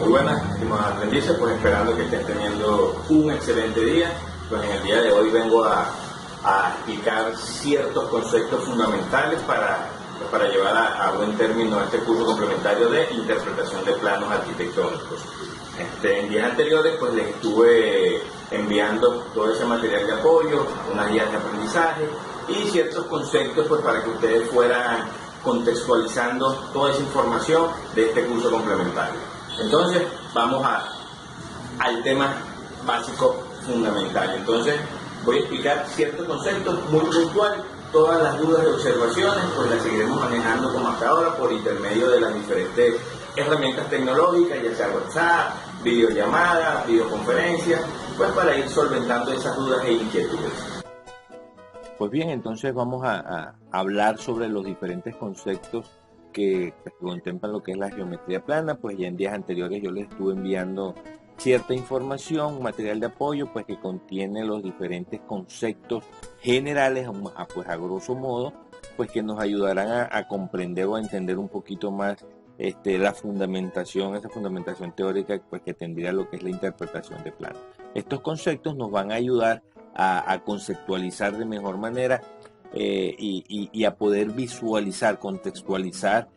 Muy buenas, estimados aprendices, pues esperando que estén teniendo un excelente día. Pues en el día de hoy vengo a explicar ciertos conceptos fundamentales para llevar a buen término este curso complementario de interpretación de planos arquitectónicos. En días anteriores pues les estuve enviando todo ese material de apoyo, unas guías de aprendizaje y ciertos conceptos pues para que ustedes fueran contextualizando toda esa información de este curso complementario. Entonces vamos al tema básico fundamental. Entonces voy a explicar ciertos conceptos muy puntuales. Todas las dudas y observaciones pues las seguiremos manejando como hasta ahora por intermedio de las diferentes herramientas tecnológicas, ya sea WhatsApp, videollamadas, videoconferencias, pues para ir solventando esas dudas e inquietudes. Pues bien, entonces vamos a hablar sobre los diferentes conceptos que contemplan lo que es la geometría plana. Pues ya en días anteriores yo les estuve enviando cierta información, material de apoyo, pues que contiene los diferentes conceptos generales, pues a grosso modo, pues que nos ayudarán a comprender o a entender un poquito más la fundamentación, esa fundamentación teórica pues que tendría lo que es la interpretación de planos. Estos conceptos nos van a ayudar a conceptualizar de mejor manera y a poder visualizar, contextualizar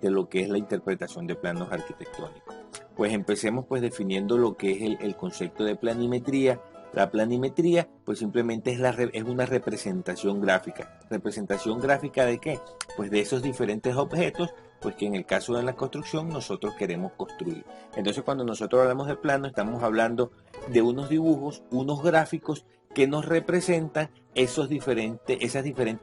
lo que es la interpretación de planos arquitectónicos. Pues empecemos pues definiendo lo que es el concepto de planimetría. La planimetría pues simplemente es una representación gráfica. ¿Representación gráfica de qué? Pues de esos diferentes objetos pues que en el caso de la construcción nosotros queremos construir. Entonces cuando nosotros hablamos de plano estamos hablando de unos dibujos, unos gráficos que nos representan esas diferentes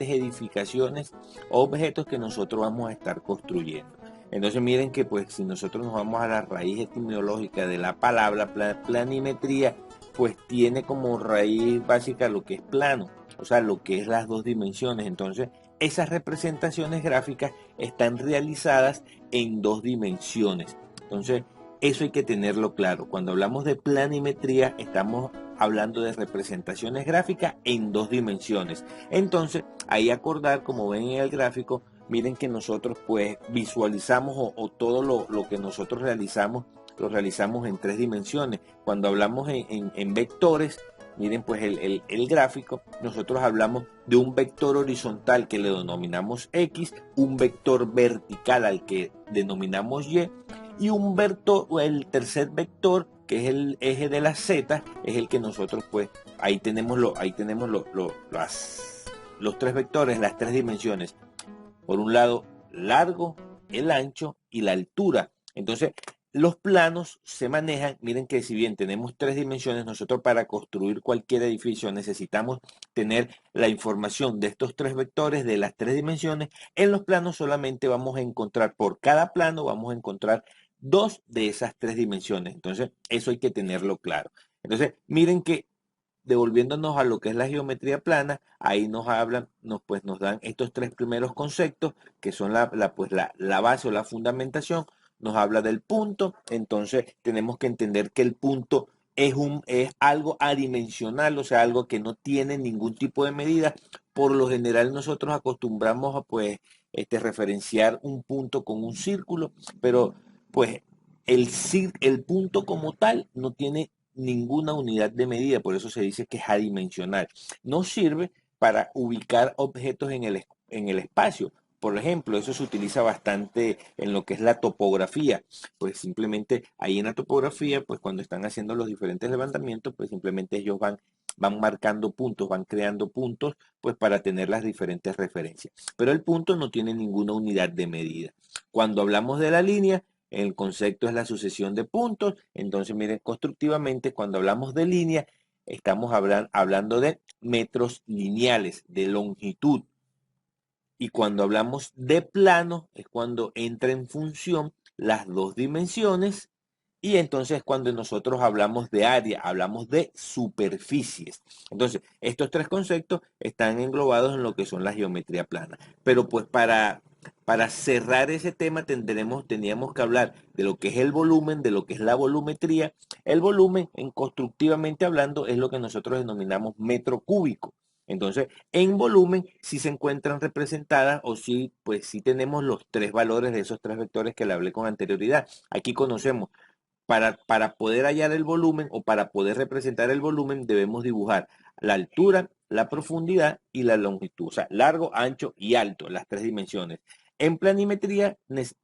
edificaciones o objetos que nosotros vamos a estar construyendo. Entonces miren que pues si nosotros nos vamos a la raíz etimológica de la palabra planimetría, pues tiene como raíz básica lo que es plano, o sea, lo que es las dos dimensiones. Entonces esas representaciones gráficas están realizadas en dos dimensiones. Entonces eso hay que tenerlo claro. Cuando hablamos de planimetría estamos hablando de representaciones gráficas en dos dimensiones. Entonces, ahí acordar, como ven en el gráfico, miren que nosotros pues visualizamos o todo lo que nosotros realizamos, lo realizamos en tres dimensiones. Cuando hablamos en vectores, miren pues el gráfico, nosotros hablamos de un vector horizontal que le denominamos X, un vector vertical al que denominamos Y un vector, el tercer vector, que es el eje de las Z, es el que nosotros pues ahí tenemos los tres vectores, las tres dimensiones. Por un lado, largo, el ancho y la altura. Entonces, los planos se manejan, miren que si bien tenemos tres dimensiones, nosotros para construir cualquier edificio necesitamos tener la información de estos tres vectores, de las tres dimensiones. En los planos solamente vamos a encontrar, por cada plano vamos a encontrar dos de esas tres dimensiones. Entonces, eso hay que tenerlo claro. Entonces, miren que devolviéndonos a lo que es la geometría plana, ahí nos hablan, nos dan estos tres primeros conceptos, que son la base o la fundamentación. Nos habla del punto. Entonces tenemos que entender que el punto es algo adimensional, o sea, algo que no tiene ningún tipo de medida. Por lo general nosotros acostumbramos a referenciar un punto con un círculo, pero pues el punto como tal no tiene ninguna unidad de medida, por eso se dice que es adimensional. No sirve para ubicar objetos en el espacio. Por ejemplo, eso se utiliza bastante en lo que es la topografía. Pues simplemente ahí en la topografía, pues cuando están haciendo los diferentes levantamientos, pues simplemente ellos van marcando puntos, van creando puntos, pues para tener las diferentes referencias. Pero el punto no tiene ninguna unidad de medida. Cuando hablamos de la línea, el concepto es la sucesión de puntos. Entonces, miren, constructivamente, cuando hablamos de línea, estamos hablando de metros lineales, de longitud. Y cuando hablamos de plano, es cuando entra en función las dos dimensiones. Y entonces cuando nosotros hablamos de área, hablamos de superficies. Entonces, estos tres conceptos están englobados en lo que son la geometría plana. Pero pues para cerrar ese tema teníamos que hablar de lo que es el volumen, de lo que es la volumetría. El volumen, constructivamente hablando, es lo que nosotros denominamos metro cúbico. Entonces, en volumen sí se encuentran representadas o sí, pues sí tenemos los tres valores de esos tres vectores que le hablé con anterioridad. Aquí conocemos para poder hallar el volumen o para poder representar el volumen debemos dibujar la altura, la profundidad y la longitud, o sea, largo, ancho y alto, las tres dimensiones. En planimetría,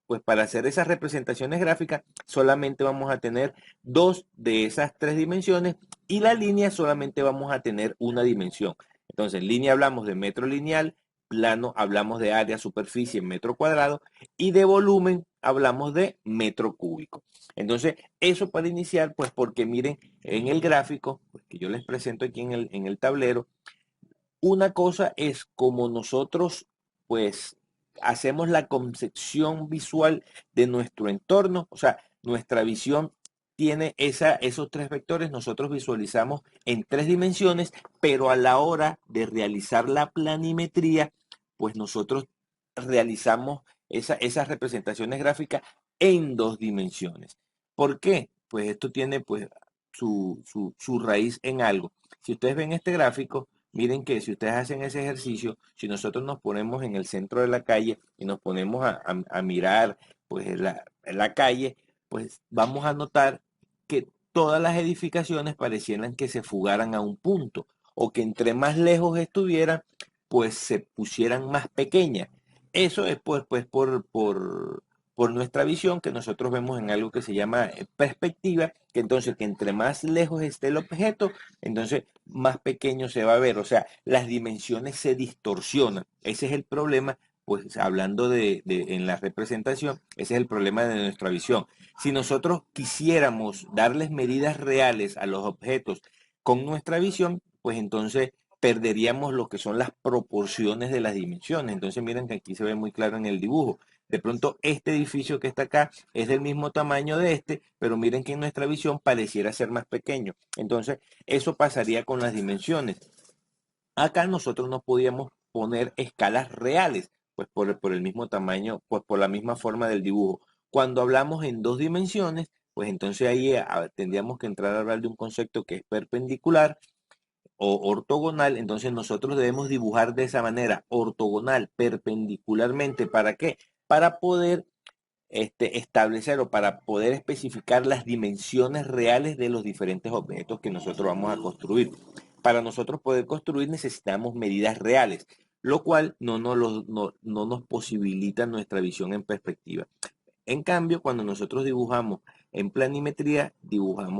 pues para hacer esas representaciones gráficas solamente vamos a tener dos de esas tres dimensiones y la línea solamente vamos a tener una dimensión. Entonces, en línea hablamos de metro lineal, plano hablamos de área, superficie en metro cuadrado y de volumen hablamos de metro cúbico. Entonces, eso para iniciar, pues porque miren en el gráfico, pues, que yo les presento aquí en el tablero, una cosa es como nosotros, pues, hacemos la concepción visual de nuestro entorno, o sea, nuestra visión tiene esos tres vectores, nosotros visualizamos en tres dimensiones, pero a la hora de realizar la planimetría, pues nosotros realizamos esas representaciones gráficas en dos dimensiones. ¿Por qué? Pues esto tiene pues su raíz en algo. Si ustedes ven este gráfico, miren que si ustedes hacen ese ejercicio, si nosotros nos ponemos en el centro de la calle y nos ponemos a mirar pues en la calle, pues vamos a notar que todas las edificaciones parecieran que se fugaran a un punto o que entre más lejos estuvieran, pues se pusieran más pequeñas. Eso es pues por nuestra visión que nosotros vemos en algo que se llama perspectiva, que entonces que entre más lejos esté el objeto, entonces más pequeño se va a ver, o sea, las dimensiones se distorsionan. Ese es el problema, pues hablando en la representación, ese es el problema de nuestra visión. Si nosotros quisiéramos darles medidas reales a los objetos con nuestra visión, pues entonces perderíamos lo que son las proporciones de las dimensiones. Entonces miren que aquí se ve muy claro en el dibujo. De pronto este edificio que está acá es del mismo tamaño de este, pero miren que en nuestra visión pareciera ser más pequeño. Entonces eso pasaría con las dimensiones. Acá nosotros no podíamos poner escalas reales, pues por el mismo tamaño, pues por la misma forma del dibujo. Cuando hablamos en dos dimensiones, pues entonces ahí tendríamos que entrar a hablar de un concepto que es perpendicular o ortogonal. Entonces nosotros debemos dibujar de esa manera, ortogonal, perpendicularmente. ¿Para qué? Para poder establecer o para poder especificar las dimensiones reales de los diferentes objetos que nosotros vamos a construir. Para nosotros poder construir necesitamos medidas reales, lo cual no nos posibilita nuestra visión en perspectiva. En cambio, cuando nosotros dibujamos en planimetría,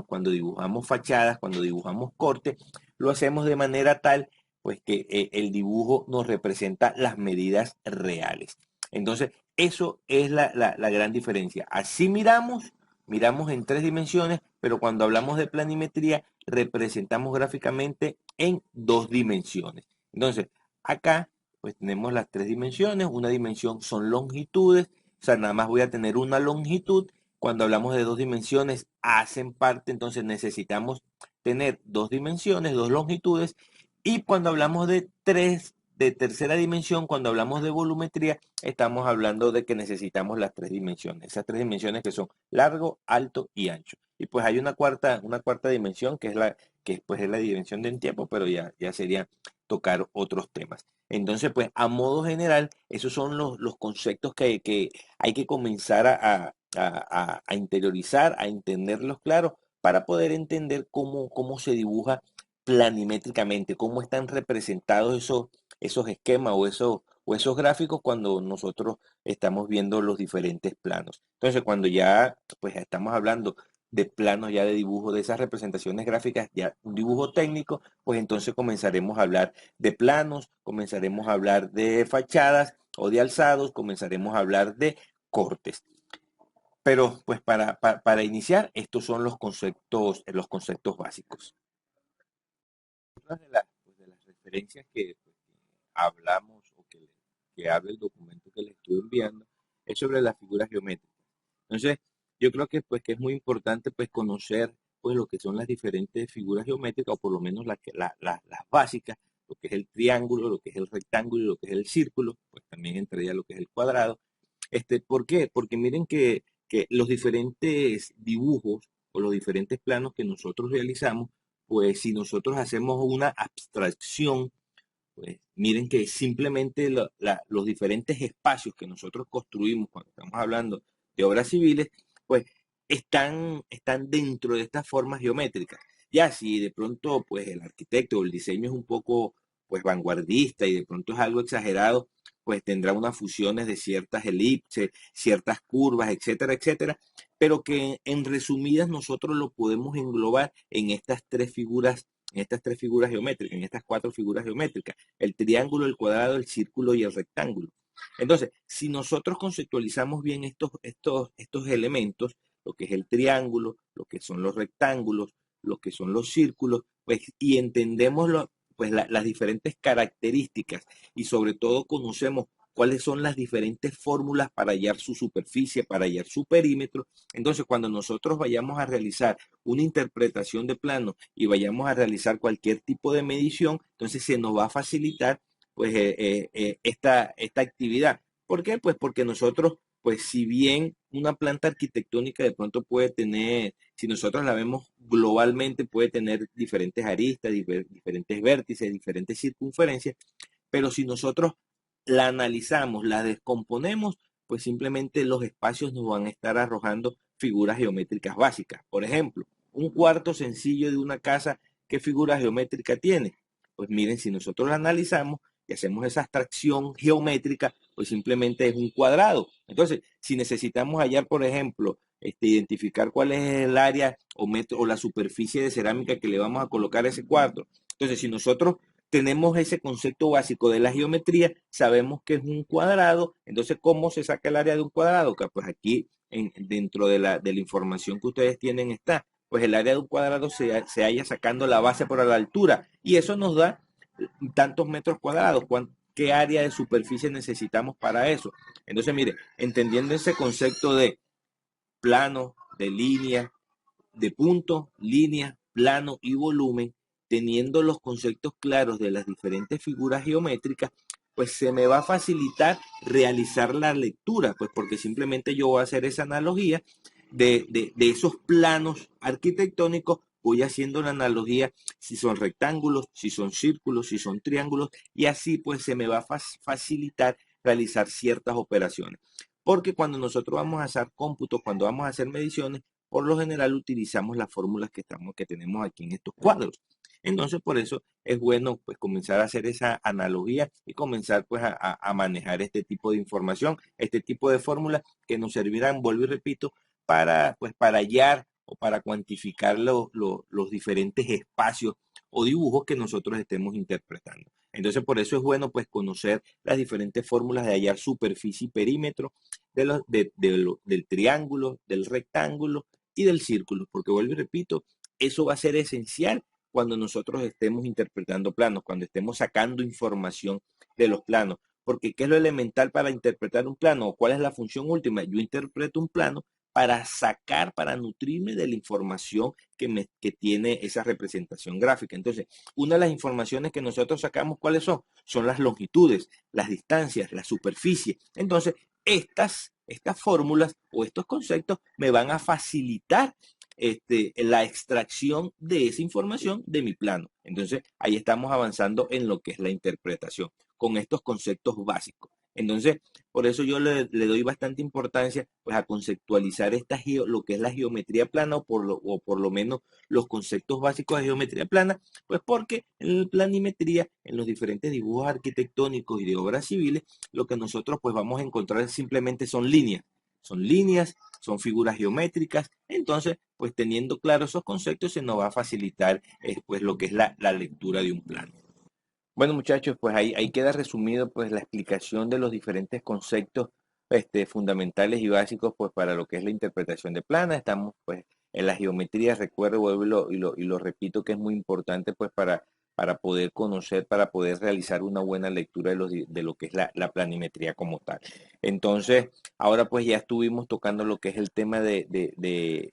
cuando dibujamos fachadas, cuando dibujamos cortes, lo hacemos de manera tal pues que el dibujo nos representa las medidas reales. Entonces, eso es la gran diferencia. Así miramos en tres dimensiones, pero cuando hablamos de planimetría, representamos gráficamente en dos dimensiones. Entonces, acá pues tenemos las tres dimensiones. Una dimensión son longitudes, o sea, nada más voy a tener una longitud. Cuando hablamos de dos dimensiones, hacen parte, entonces necesitamos tener dos dimensiones, dos longitudes. Y cuando hablamos de tercera dimensión, cuando hablamos de volumetría, estamos hablando de que necesitamos las tres dimensiones. Esas tres dimensiones que son largo, alto y ancho. Y pues hay una cuarta dimensión que pues es la dimensión del tiempo, pero ya sería tocar otros temas. Entonces, pues a modo general, esos son los conceptos que hay que comenzar a interiorizar, a entenderlos claros para poder entender cómo se dibuja planimétricamente, cómo están representados esos esquemas o esos gráficos cuando nosotros estamos viendo los diferentes planos. Entonces, cuando ya pues estamos hablando de planos ya de dibujo, de esas representaciones gráficas, ya un dibujo técnico, pues entonces comenzaremos a hablar de planos, comenzaremos a hablar de fachadas o de alzados, comenzaremos a hablar de cortes. Pero pues para iniciar, estos son los conceptos básicos. Una de las referencias que hablamos o que habla el documento que les estoy enviando es sobre las figuras geométricas. Entonces, yo creo que pues que es muy importante pues conocer pues lo que son las diferentes figuras geométricas o por lo menos las básicas, lo que es el triángulo, lo que es el rectángulo y lo que es el círculo, pues también entraría lo que es el cuadrado. ¿Por qué? Porque miren que los diferentes dibujos o los diferentes planos que nosotros realizamos, pues si nosotros hacemos una abstracción, pues miren que simplemente los diferentes espacios que nosotros construimos cuando estamos hablando de obras civiles, pues están dentro de estas formas geométricas. Ya si de pronto pues el arquitecto o el diseño es un poco pues vanguardista y de pronto es algo exagerado, pues tendrá unas fusiones de ciertas elipses, ciertas curvas, etcétera, etcétera, pero que en resumidas nosotros lo podemos englobar en estas tres figuras geométricas, en estas cuatro figuras geométricas, el triángulo, el cuadrado, el círculo y el rectángulo. Entonces, si nosotros conceptualizamos bien estos elementos, lo que es el triángulo, lo que son los rectángulos, lo que son los círculos, pues, y entendemos pues, las diferentes características y sobre todo conocemos cuáles son las diferentes fórmulas para hallar su superficie, para hallar su perímetro. Entonces, cuando nosotros vayamos a realizar una interpretación de plano y vayamos a realizar cualquier tipo de medición, entonces se nos va a facilitar pues esta actividad. ¿Por qué? Pues porque nosotros, pues si bien una planta arquitectónica de pronto puede tener, si nosotros la vemos globalmente, puede tener diferentes aristas, diferentes vértices, diferentes circunferencias, pero si nosotros la analizamos, la descomponemos, pues simplemente los espacios nos van a estar arrojando figuras geométricas básicas. Por ejemplo, un cuarto sencillo de una casa, ¿qué figura geométrica tiene? Pues miren, si nosotros la analizamos y hacemos esa abstracción geométrica, pues simplemente es un cuadrado. Entonces, si necesitamos hallar, por ejemplo, identificar cuál es el área o la superficie de cerámica que le vamos a colocar a ese cuarto. Entonces, si nosotros tenemos ese concepto básico de la geometría, sabemos que es un cuadrado. Entonces, ¿cómo se saca el área de un cuadrado? Pues aquí, dentro de la información que ustedes tienen está, pues el área de un cuadrado se halla sacando la base por la altura, y eso nos da tantos metros cuadrados, qué área de superficie necesitamos para eso. Entonces, mire, entendiendo ese concepto de plano, de línea, de punto, línea, plano y volumen, teniendo los conceptos claros de las diferentes figuras geométricas, pues se me va a facilitar realizar la lectura, pues porque simplemente yo voy a hacer esa analogía de esos planos arquitectónicos, voy haciendo la analogía si son rectángulos, si son círculos, si son triángulos, y así pues se me va a facilitar realizar ciertas operaciones. Porque cuando nosotros vamos a hacer cómputos, cuando vamos a hacer mediciones, por lo general utilizamos las fórmulas que tenemos aquí en estos cuadros. Entonces, por eso es bueno pues comenzar a hacer esa analogía y comenzar pues a manejar este tipo de información, este tipo de fórmulas que nos servirán, vuelvo y repito, para hallar o para cuantificar los diferentes espacios o dibujos que nosotros estemos interpretando. Entonces, por eso es bueno pues conocer las diferentes fórmulas de hallar superficie y perímetro del triángulo, del rectángulo y del círculo, porque vuelvo y repito, eso va a ser esencial cuando nosotros estemos interpretando planos, cuando estemos sacando información de los planos, porque ¿qué es lo elemental para interpretar un plano? ¿Cuál es la función última? Yo interpreto un plano para sacar, para nutrirme de la información que tiene esa representación gráfica. Entonces, una de las informaciones que nosotros sacamos, ¿cuáles son? Son las longitudes, las distancias, la superficie. Entonces, estas fórmulas o estos conceptos me van a facilitar la extracción de esa información de mi plano. Entonces, ahí estamos avanzando en lo que es la interpretación, con estos conceptos básicos. Entonces, por eso yo le doy bastante importancia pues, a conceptualizar lo que es la geometría plana o por lo menos los conceptos básicos de geometría plana, pues porque en la planimetría, en los diferentes dibujos arquitectónicos y de obras civiles, lo que nosotros pues vamos a encontrar simplemente son líneas, son figuras geométricas. Entonces, pues teniendo claros esos conceptos se nos va a facilitar pues lo que es la lectura de un plano. Bueno, muchachos, pues ahí queda resumido pues la explicación de los diferentes conceptos fundamentales y básicos pues para lo que es la interpretación de plana. Estamos pues en la geometría, recuerdo, vuelvo y lo repito que es muy importante pues para poder conocer, para poder realizar una buena lectura de lo que es la planimetría como tal. Entonces, ahora pues ya estuvimos tocando lo que es el tema de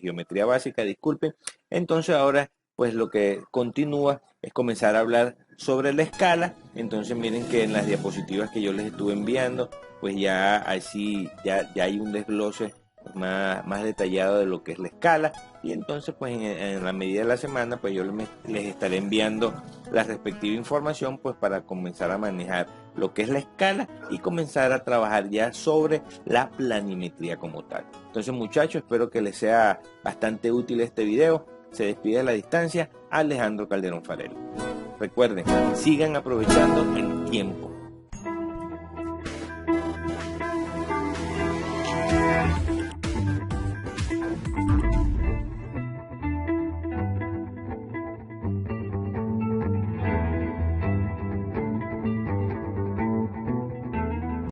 geometría básica, disculpen. Entonces ahora pues lo que continúa es comenzar a hablar sobre la escala. Entonces miren que en las diapositivas que yo les estuve enviando, pues ya hay un desglose más detallado de lo que es la escala. Y entonces pues en la medida de la semana pues yo les estaré enviando la respectiva información pues para comenzar a manejar lo que es la escala y comenzar a trabajar ya sobre la planimetría como tal. Entonces, muchachos, espero que les sea bastante útil este video. Se despide a la distancia Alejandro Calderón Farero. Recuerden, sigan aprovechando el tiempo.